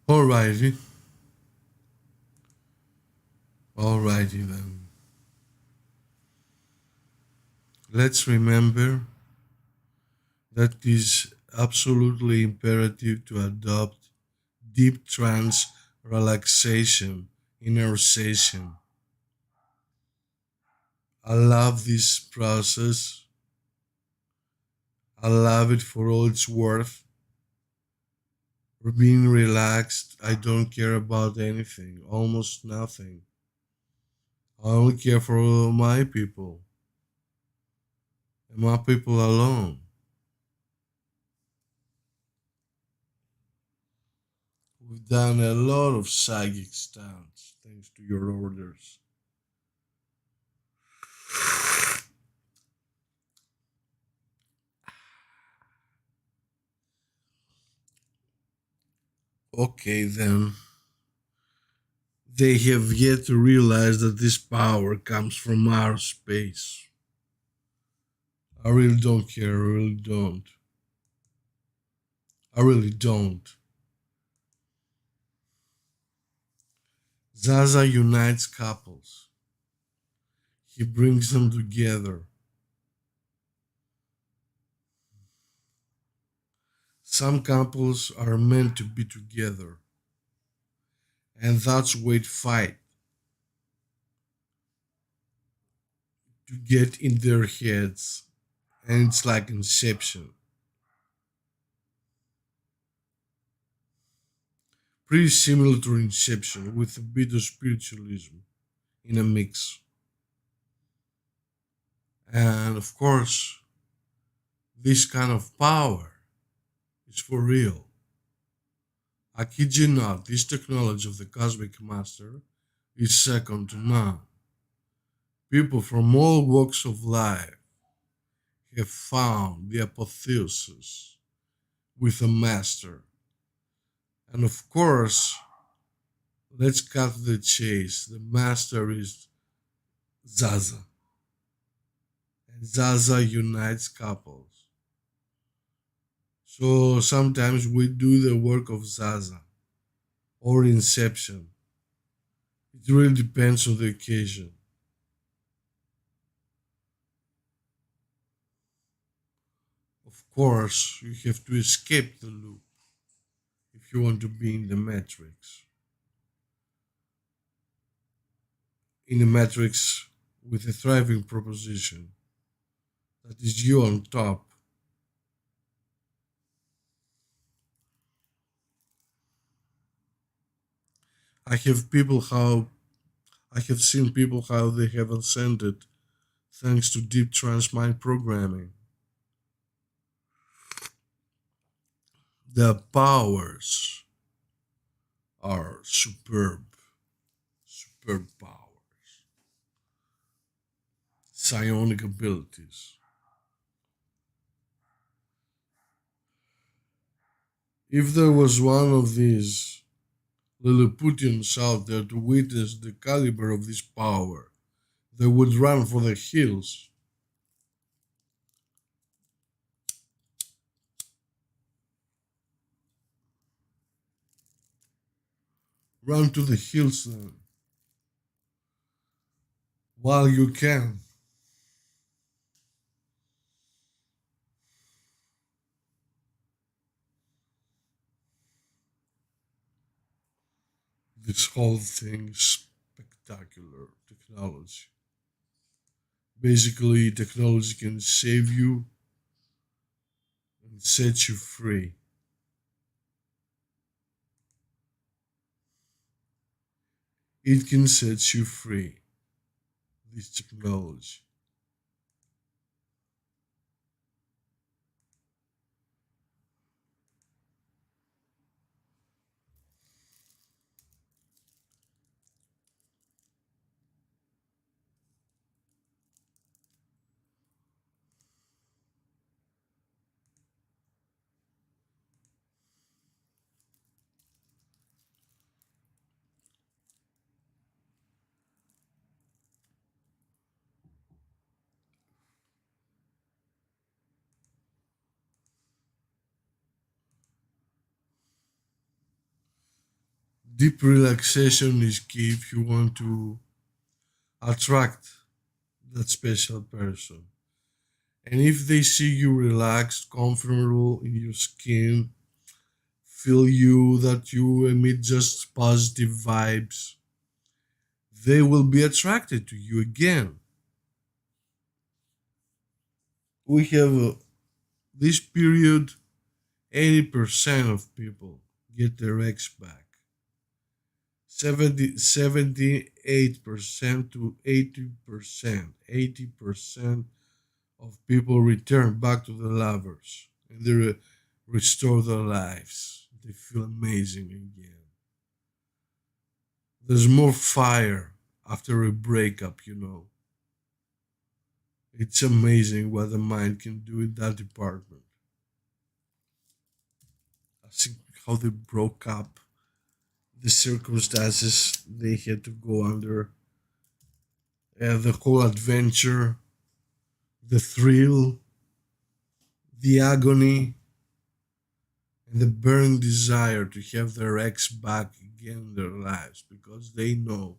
Alrighty, alrighty then. Let's remember that it is absolutely imperative to adopt deep trance relaxation in our session. I love this process. I love it for all it's worth. For being relaxed, I don't care about anything, almost nothing. I only care for my people and my people alone. We've done a lot of psychic stunts thanks to your orders. Okay, then. They have yet to realize that this power comes from outer space. I really don't care, I really don't. I really don't. ZaZa unites couples. He brings them together. Some couples are meant to be together, and that's why it fight to get in their heads, and it's like Inception. Pretty similar to Inception with a bit of spiritualism in a mix. And of course, this kind of power is for real. I kid you not, this technology of the Cosmic Master is second to none. People from all walks of life have found the apotheosis with the Master. And of course, let's cut to the chase. The Master is ZaZa. And ZaZa unites couples. So sometimes we do the work of ZaZa or Inception. It really depends on the occasion. Of course, you have to escape the loop if you want to be in the matrix. In the matrix with a thriving proposition that is you on top. I have people how I have seen people how they have ascended thanks to deep trance mind programming. The powers are superb, superb powers, psionic abilities. If there was one of these Lilliputians out there to witness the caliber of this power, they would run for the hills. Run to the hills then, while you can. This whole thing is spectacular technology. Basically, technology can save you and set you free. It can set you free, this technology. Deep relaxation is key if you want to attract that special person. And if they see you relaxed, comfortable in your skin, feel you that you emit just positive vibes, they will be attracted to you again. We have this period, 80% of people get their ex back. 78% to 80% of people return back to the lovers and they restore their lives. They feel amazing again. There's more fire after a breakup. It's amazing what the mind can do in that department. I think how they broke up, the circumstances they had to go under, the whole adventure, the thrill, the agony, and the burning desire to have their ex back again in their lives because they know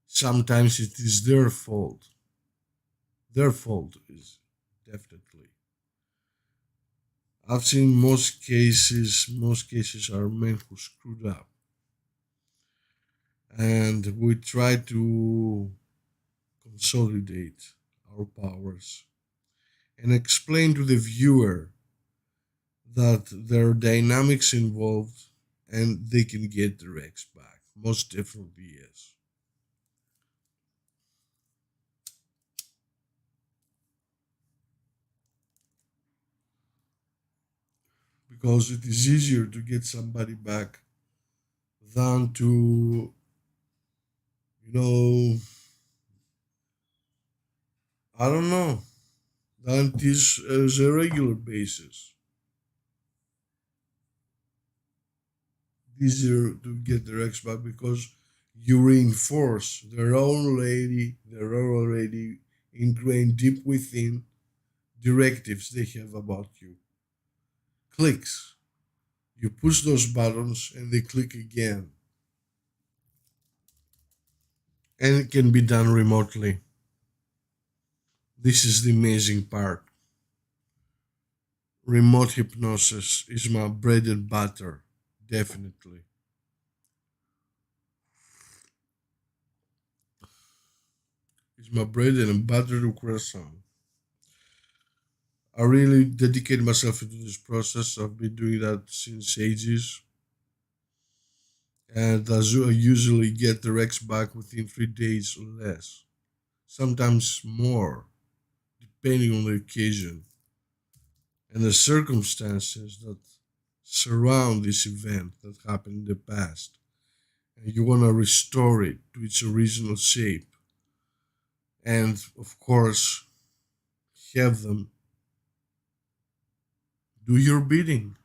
sometimes it is their fault. Their fault is definitely. I've seen most cases are men who screwed up. And we try to consolidate our powers and explain to the viewer that there are dynamics involved and they can get their ex back. Most definitely, yes. Because it is easier to get somebody back than to, you know, I don't know, than it is as a regular basis. Easier to get their ex back because you reinforce they're already ingrained deep within directives they have about you. Clicks. You push those buttons and they click again. And it can be done remotely. This is the amazing part. Remote hypnosis is my bread and butter. Definitely. It's my bread and butter to croissant. I really dedicate myself into this process. I've been doing that since ages. And I usually get the Rex back within 3 days or less. Sometimes more, depending on the occasion and the circumstances that surround this event that happened in the past. And you want to restore it to its original shape. And of course, have them do your bidding.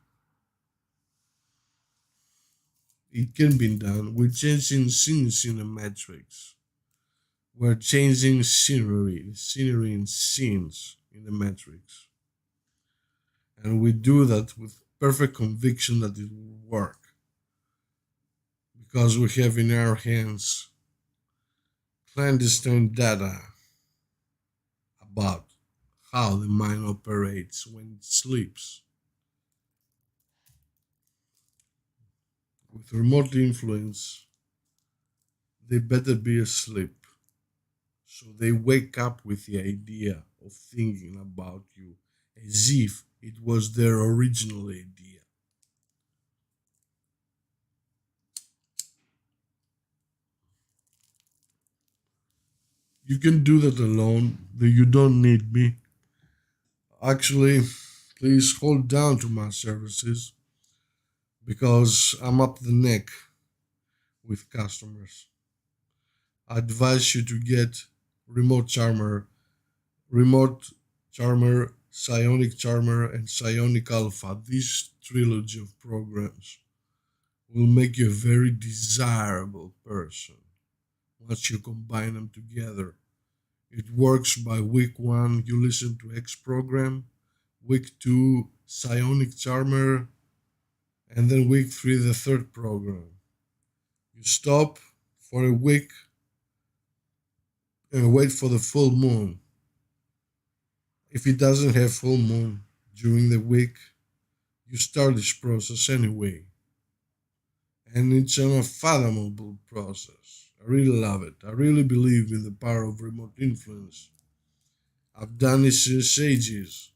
It can be done with changing scenes in the matrix. We're changing scenery and scenes in the matrix. And we do that with perfect conviction that it will work because we have in our hands clandestine data about how the mind operates when it sleeps. With remote influence, they better be asleep. So they wake up with the idea of thinking about you as if it was their original idea. You can do that alone, that you don't need me. Actually, please hold down to my services because I'm up the neck with customers. I advise you to get Remote Charmer, Remote Charmer, Psionic Charmer, and Psionic Alpha. This trilogy of programs will make you a very desirable person once you combine them together. It works by week one, you listen to X program, week two, Psionic Charmer, and then week three, the third program. You stop for a week and wait for the full moon. If it doesn't have full moon during the week, you start this process anyway. And it's an unfathomable process. I really love it. I really believe in the power of remote influence. I've done this since ages.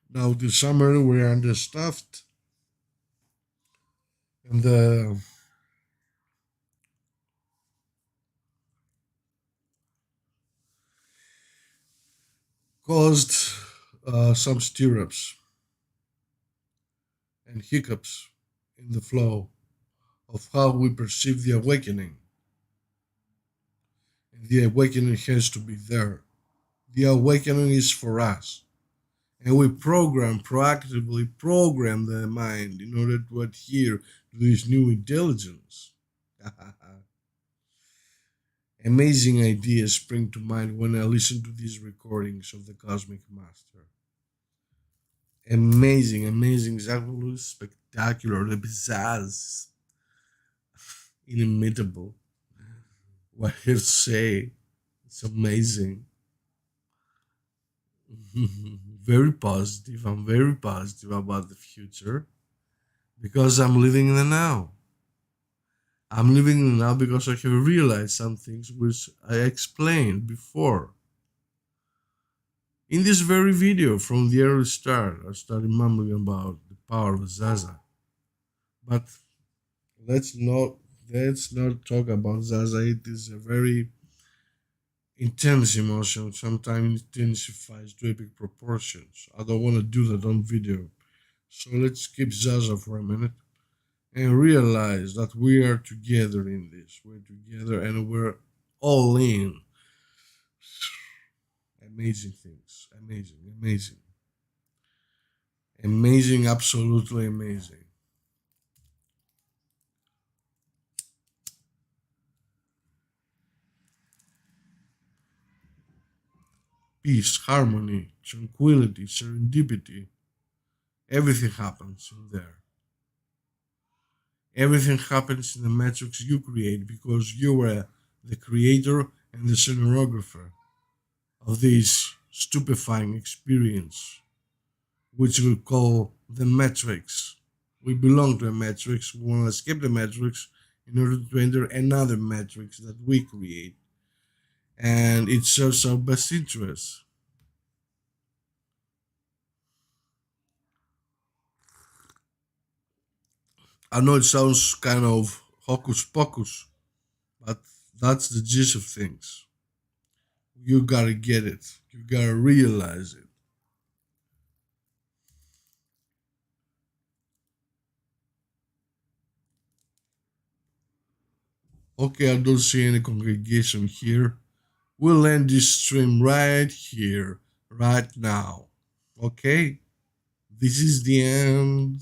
Now this summer we're understaffed and caused some stirrups and hiccups in the flow of how we perceive the awakening. And the awakening has to be there. The awakening is for us. And we proactively program the mind in order to adhere to this new intelligence. Amazing ideas spring to mind when I listen to these recordings of the Cosmic Master. Amazing, amazing, absolutely spectacular, the pizzazz, inimitable. What I have to say, it's amazing. Very positive. I'm very positive about the future because I'm living in the now. I'm living in the now because I have realized some things which I explained before. In this very video from the early start, I started mumbling about the power of ZaZa. But let's not let's not talk about ZaZa. It is a very intense emotion, sometimes intensifies to epic proportions. I don't want to do that on video. So let's skip ZaZa for a minute and realize that we are together in this. We're together and we're all in. Amazing things. Amazing, amazing. Amazing, absolutely amazing. Peace, harmony, tranquility, serendipity. Everything happens in there. Everything happens in the metrics you create because you are the creator and the scenographer of this stupefying experience, which we call the matrix. We belong to a matrix, we want to escape the matrix in order to enter another matrix that we create. And it serves our best interests. I know it sounds kind of hocus pocus, but that's the gist of things. You gotta get it. You gotta realize it. Okay, I don't see any congregation here. We'll end this stream right here, right now. Okay? This is the end.